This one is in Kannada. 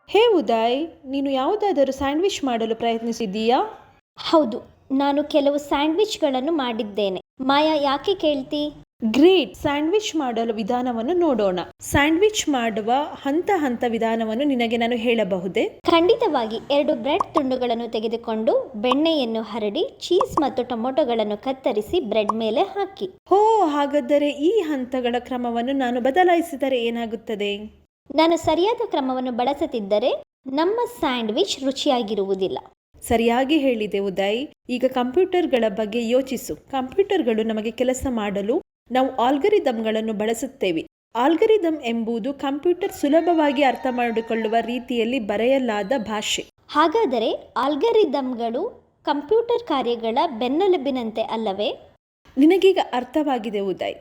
ಹೇ ಉದಯ್, ನೀನು ಯಾವುದಾದರೂ ಸ್ಯಾಂಡ್ವಿಚ್ ಮಾಡಲು ಪ್ರಯತ್ನಿಸಿದ್ದೀಯಾ? ಹೌದು, ನಾನು ಕೆಲವು ಸ್ಯಾಂಡ್ವಿಚ್ಗಳನ್ನು ಮಾಡಿದ್ದೇನೆ. ಮಾಯಾ, ಯಾಕೆ ಕೇಳ್ತಿ? ಗ್ರೇಟ್! ಸ್ಯಾಂಡ್ವಿಚ್ ಮಾಡಲು ವಿಧಾನವನ್ನು ನೋಡೋಣ. ಸ್ಯಾಂಡ್ವಿಚ್ ಮಾಡುವ ಹಂತ ವಿಧಾನವನ್ನು ನಿನಗೆ ನಾನು ಹೇಳಬಹುದೇ? ಖಂಡಿತವಾಗಿ. 2 ಬ್ರೆಡ್ ತುಂಡುಗಳನ್ನು ತೆಗೆದುಕೊಂಡು ಬೆಣ್ಣೆಯನ್ನು ಹರಡಿ ಚೀಸ್ ಮತ್ತು ಟೊಮೊಟೊಗಳನ್ನು ಕತ್ತರಿಸಿ ಬ್ರೆಡ್ ಮೇಲೆ ಹಾಕಿ. ಹಾಗಾದರೆ ಈ ಹಂತಗಳ ಕ್ರಮವನ್ನು ನಾನು ಬದಲಾಯಿಸಿದರೆ ಏನಾಗುತ್ತದೆ? ನಾನು ಸರಿಯಾದ ಕ್ರಮವನ್ನು ಬಳಸದಿದ್ದರೆ ನಮ್ಮ ಸ್ಯಾಂಡ್ವಿಚ್ ರುಚಿಯಾಗಿರುವುದಿಲ್ಲ. ಸರಿಯಾಗಿ ಹೇಳಿದೆ ಉದಯ್. ಈಗ ಕಂಪ್ಯೂಟರ್ಗಳ ಬಗ್ಗೆ ಯೋಚಿಸು. ಕಂಪ್ಯೂಟರ್ಗಳು ನಮಗೆ ಕೆಲಸ ಮಾಡಲು ನಾವು ಆಲ್ಗರಿದಮ್ಗಳನ್ನು ಬಳಸುತ್ತೇವೆ. ಆಲ್ಗರಿದಮ್ ಎಂಬುದು ಕಂಪ್ಯೂಟರ್ ಸುಲಭವಾಗಿ ಅರ್ಥ ಮಾಡಿಕೊಳ್ಳುವ ರೀತಿಯಲ್ಲಿ ಬರೆಯಲಾದ ಭಾಷೆ. ಹಾಗಾದರೆ ಆಲ್ಗರಿದಮ್ಗಳು ಕಂಪ್ಯೂಟರ್ ಕಾರ್ಯಗಳ ಬೆನ್ನೆಲುಬಿನಂತೆ ಅಲ್ಲವೇ? ನಿನಗೀಗ ಅರ್ಥವಾಗಿದೆ ಉದಯ್.